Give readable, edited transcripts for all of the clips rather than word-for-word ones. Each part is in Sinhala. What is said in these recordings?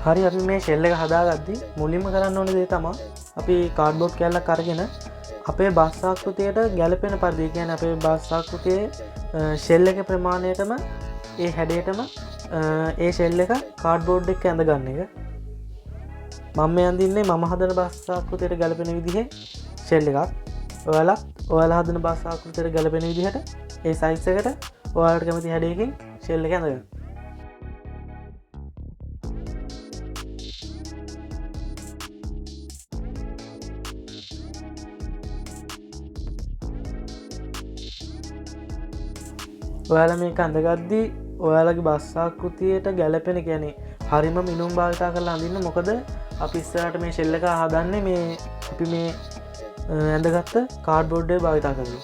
හරි අපි මේ ෂෙල් එක හදාගද්දි මුලින්ම කරන්න ඕනේ දේ තමයි අපි කාඩ්බෝඩ් කෑල්ලක් අරගෙන අපේ බස් ආකෘතියට ගැලපෙන පරිදි කියන්නේ අපේ බස් ආකෘතියේ ෂෙල් එකේ ප්‍රමාණයටම ඒ හැඩයටම ඒ ෂෙල් එක කාඩ්බෝඩ් එක්ක ඇඳ ගන්න එක. මම මේ අඳින්නේ මම හදන බස් ආකෘතියට ගැලපෙන විදිහේ ෂෙල් එකක්. ඔයාලා හදන බස් ආකෘතියට ගැලපෙන විදිහට ඒ සයිස් එකට ඔයාලට කැමති හැඩයකින් ෂෙල් එක ඇඳගන්න. ඔයාලා මේක අඳගද්දී ඔයාලගේ බස් ආකෘතියට ගැලපෙන කියන්නේ හරිම මිනුම් භාවිතා කරලා අඳින්න. මොකද අපි ඉස්සරහට මේ ෂෙල් එක හදන්නේ මේ අපි මේ ඇඳගත්ත කාඩ්බෝඩ් එක භාවිතා කරලා.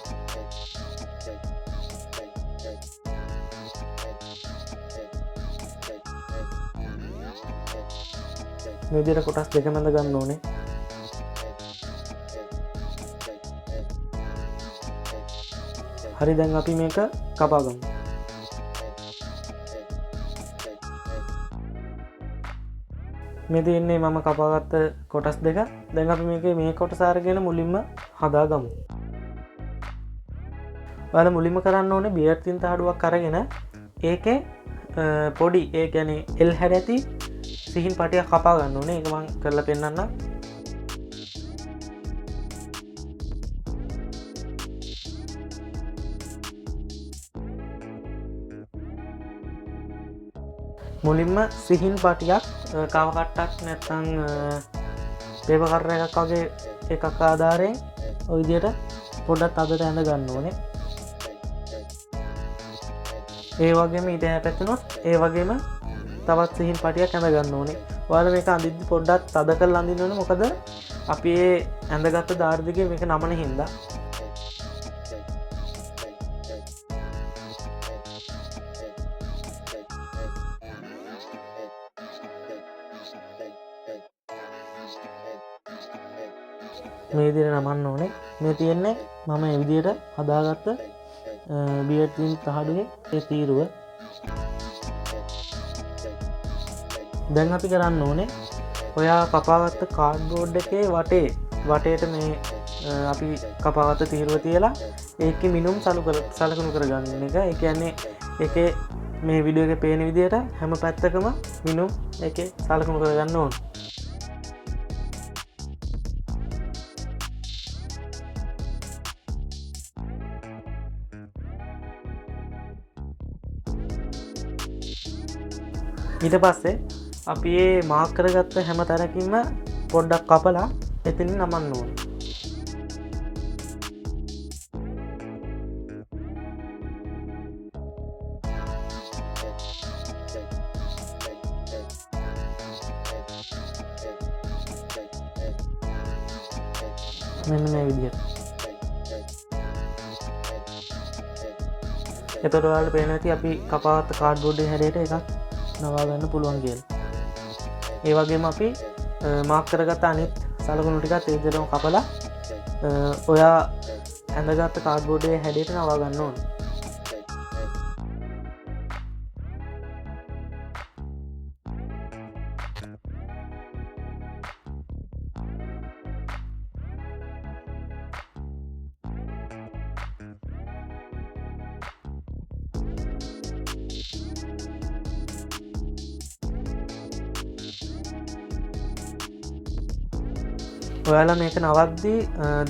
මේ විදිහට කොටස් දෙකම ඇඳ ගන්න ඕනේ. හරි දැන් අපි මේක කපා ගමු. මේ තියෙන්නේ මම කපාගත්ත කොටස් දෙක. දැන් අපි මේ කොටස අරගෙන මුලින්ම හදාගමු. ඔයාලා මුලින්ම කරන්න ඕනේ බියර් තින් තහඩුවක් අරගෙන ඒකේ පොඩි ඒ කියන්නේ L හැඩ ඇති සිහින් පටියක් කපා ගන්න ඕනේ. ඒක මම කරලා පෙන්නන්නම්. මුලින්ම සිහින් පටියක් කව කට්ටක් නැත්නම් පේපර් කටර් එකක් වගේ එකක් ආධාරයෙන් ඔය විදිහට පොඩ්ඩක් අතට ඇඳ ගන්න ඕනේ. ඒ වගේම ඊට පැත්තනොත් ඒ වගේම තවත් සිහින් පටියක් ඇඳ ගන්න ඕනේ. ඔයාලා මේක අඳිද්දි පොඩ්ඩක් තද කරලා අඳින්න ඕනේ. මොකද අපි මේ ඇඳගත්තු දාර දිගේ මේක නමන හින්දා. මේ විදිහට නමන්න ඕනේ. මේ තියෙන්නේ මම මේ විදිහට හදාගත්ත බියර් තින් තහඩුවේ ඒ තීරුව. දැන් අපි කරන්න ඕනේ ඔයා කපාගත්ත කාඩ්බෝඩ් එකේ වටේට මේ අපි කපාගත්ත තීරුව තියලා ඒකේ මිනුම් සලකුණු කරගන්න එක. ඒ කියන්නේ ඒකේ මේ වීඩියෝ එකේ පේන විදිහට හැම පැත්තකම මිනුම් ඒකේ සලකුණු කරගන්න ඕනේ. ඊට පස්සේ අපි මේ මාක් කරගත්ත හැම තැනකින්ම පොඩ්ඩක් කපලා එතනින් නමන්න ඕනේ. මෙන්න මේ විදිහට. එතකොට ඔයාලට පේනවා ඇති අපි කපාගත්ත කාඩ්බෝඩ් එකේ හැඩයට එකක් නවා ගන්න පුළුවන් කියලා. ඒ වගේම අපි මාක් කරගත්ත අනිත් සලකුණු ටිකත් ඒ විදිහටම කපලා ඔයා ඇඳගත්ත කාඩ්බෝඩ් එකේ හැඩයට නවා ගන්න ඕනේ. ඔයාලා මේක නවද්දී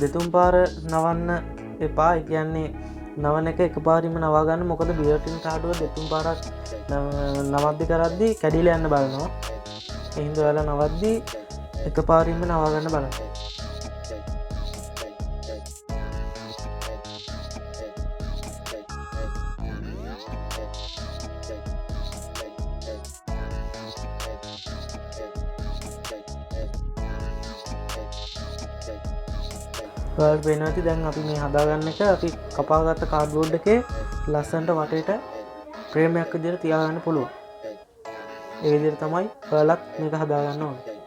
දෙතුන් පාර නවන්න එපා. ඒ කියන්නේ නවන එක එකපාරින්ම නවා ගන්න. මොකද බියර් ටින් තහඩුව දෙතුන් පාරක් නවද්දි කරද්දී කැඩිලා යන්න බලනවා. ඒ හින්දා ඔයාලා නවද්දී එකපාරින්ම නවා ගන්න බලන්න. ඔයාලට පේනවා ඇති දැන් අපි මේ හදාගන්න එක අපි කපාගත්ත කාඩ්බෝඩ් එකේ ලස්සනට වටේට ෆ්‍රේමයක් විදිහට තියාගන්න පුළුවන්. ඒ විදිහට තමයි ඔයාලත් මේක හදාගන්න ඕනේ.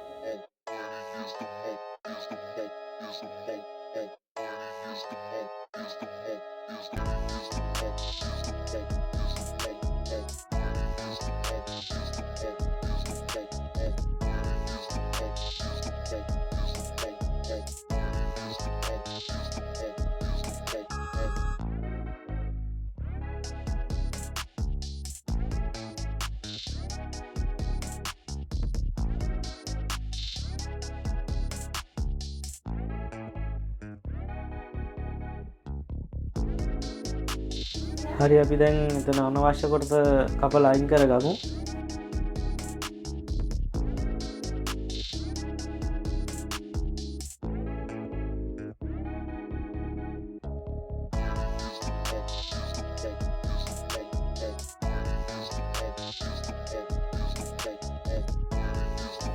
හරි අපි දැන් එතන අනවශ්‍ය කොටස කපලා අයින් කරගමු.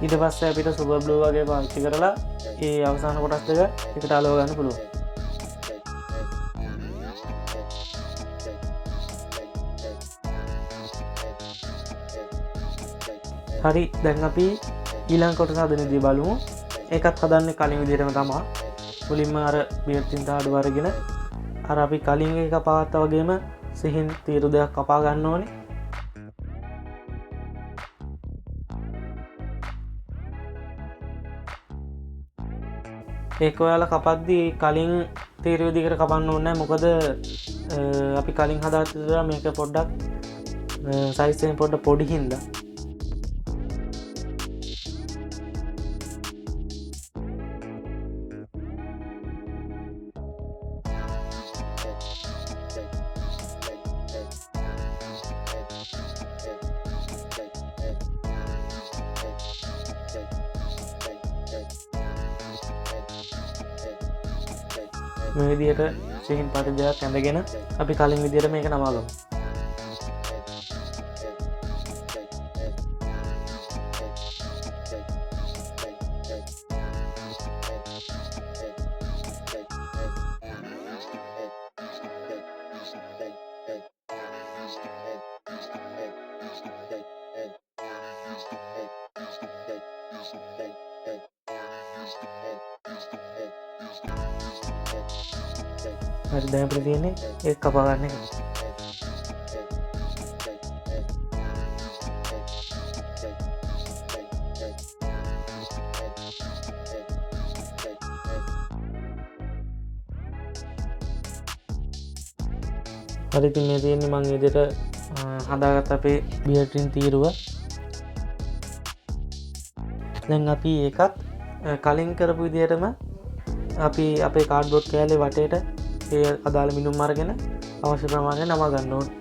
ඊට පස්සේ අපිට සුපර් ග්ලූ වගේ පාවිච්චි කරලා ඒ අවසාන කොටස් දෙක එකට අලව ගන්න පුළුවන්. හරි දැන් අපි ඊළඟ කොටස හදනදී බලමු. ඒකත් හදන්නේ කලින් විදිහටම තමයි. මුලින්ම අර බියර්ටින් තාඩු අරගෙන අර අපි කලින් එක කපාගත්තා වගේම සිහින් තීරු දෙකක් කපා ගන්න ඕනේ. ඒක ඔයාලා කපද්දී කලින් තීරු විදිහකට කපන්න ඕනේ නැහැ. මොකද අපි කලින් හදාගත්තා මේක පොඩ්ඩක් සයිස් එකෙන් පොඩ්ඩක් පොඩි හින්දා මේ විදිහට සිහින් පාට දෙකක් ඇඳගෙන අපි කලින් විදිහට මේක නමාගමු. හරි දැන් අපිට තියෙන්නේ ඒක කපා ගන්න එක. හරි ඉතින් මේ තියෙන්නේ මම විදිහට හදාගත්ත අපේ බියර්ටින් තීරුව. දැන් අපි ඒකත් කලින් කරපු විදිහටම අපි අපේ කාඩ්බෝඩ් කෑල්ලේ වටේට ඒ අදාළ මිනුම් අරගෙන අවශ්‍ය ප්‍රමාණය නමා ගන්න ඕනේ.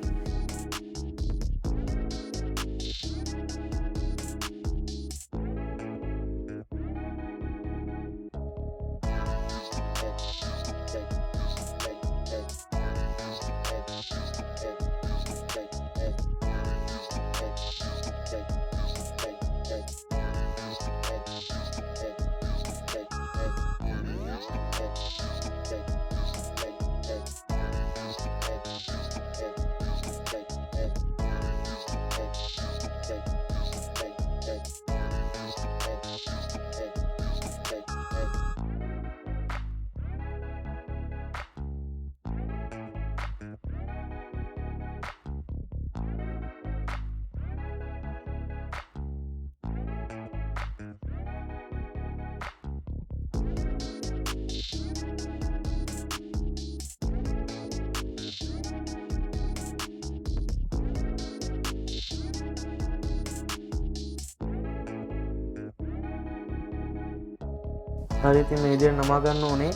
හරි ඉතින් මේ විදිහට නමා ගන්න ඕනේ.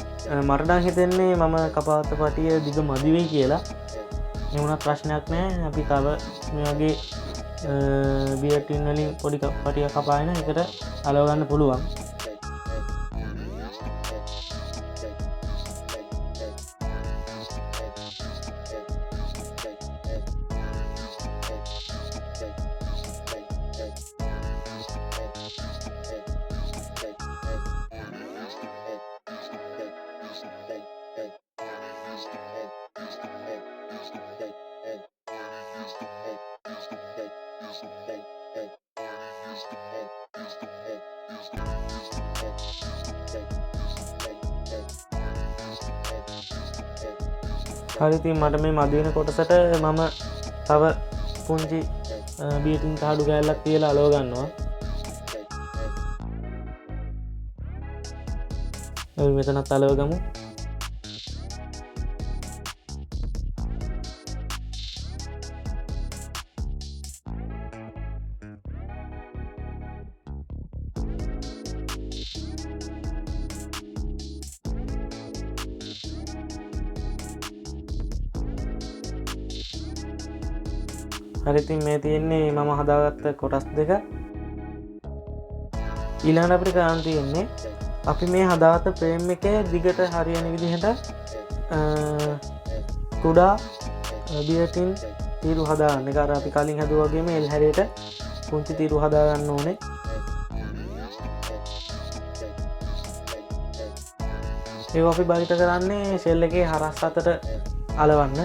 මට නම් හිතෙන්නේ මම කපාත පටිය දිග මදි වෙයි කියලා. ඒ වුණත් ප්‍රශ්නයක් නැහැ. අපි තව මේ වගේ බියර්ටින් වලින් පොඩි පටියක් කපාගෙන ඒකට අලව ගන්න පුළුවන්. හරි ඉතින් මට මේ මදි වෙන කොටසට මම තව පුංචි බියර්ටින් තාඩු කෑල්ලක් තියලා අලව ගන්නවා. අපි මෙතනත් අලව ගමු. හරිතින් මේ තියෙන්නේ මම හදාගත්ත කොටස් දෙක. ඊළඟට අපිට කරන්න තියෙන්නේ අපි මේ හදාගත්ත ෆ්‍රේම් එකේ දිගට හරියන විදිහට කුඩා බියටින් තීරු හදාගන්න. ඒක අර අපි කලින් හදුවා වගේම එල් හැරයට පුංචි තීරු හදාගන්න ඕනේ. ඒක අපි භාවිත කරන්නේ ෂෙල් එකේ හරස් අතට අලවන්න.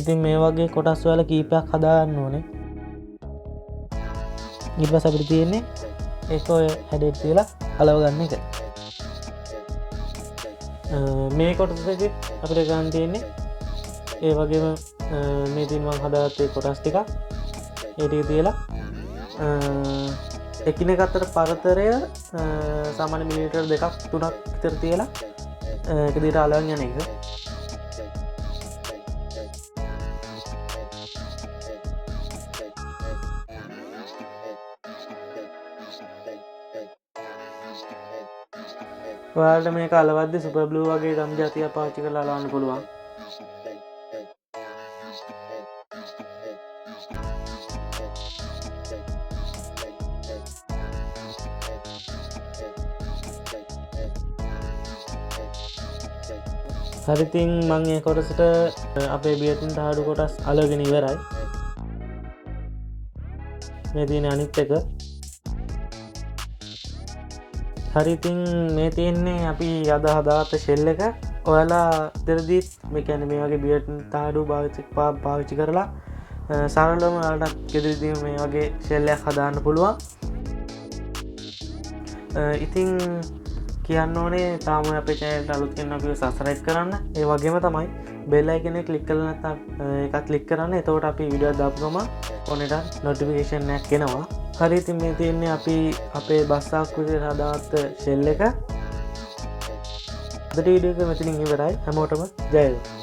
ඉතින් මේ වගේ කොටස් වල කීපයක් හදාගන්න ඕනේ. ඊට පස්සේ අපිට තියෙන්නේ ඒක ඔය හැඩයට තියලා අලව ගන්න එක. මේ කොටස දෙකේ අපිට ගන්න තියෙන්නේ ඒ වගේම මේ දින් මම හදාගත්තේ කොටස් ටික ඒ ටික තියලා එකිනෙක අතර පරතරය සාමාන්‍ය මිලිමීටර් 2ක් 3ක් විතර තියලා ඒක දිහට අලවන්න යන එක. ඔයාලට මේක අලවද්දි සුපර් ග්ලූ වගේ ගම් ජාතියක් පාවිච්චි කරලා අලවන්න පුළුවන්. හරි ඉතින් මම මේ කොටසට අපේ බියටින් තහඩු කොටස් අලවගෙන ඉවරයි. මේ තියෙන අනිත් එක. හරි ඉතින් මේ තියෙන්නේ අපි අද හදාගත්ත ෂෙල් එක. ඔයාලා දෙරදීත් මේ කියන්නේ මේ වගේ බියටින් තහඩු පාවිච්චි කරලා සරලවම ඔයාලට ගෙදරදී මේ වගේ ෂෙල් එකක් හදාන්න පුළුවන්. ඉතින් කියන්න ඕනේ තාම අපේ channel එකට අලුත් කෙනෙක් අපිව subscribe කරන්න. ඒ වගේම තමයි bell icon එක click කරලා නැත්නම් ඒකත් click කරන්න. එතකොට අපි වීඩියෝ දාපු ගමන් ඔන්නට notification එකක් එනවා. හරි ඉතින් මේ තියෙන්නේ අපි අපේ බස් ආකෘතියට හදාගත්ත ෂෙල් එක. අද වීඩියෝ එක මෙතනින් ඉවරයි. හැමෝටම ජය වේවා.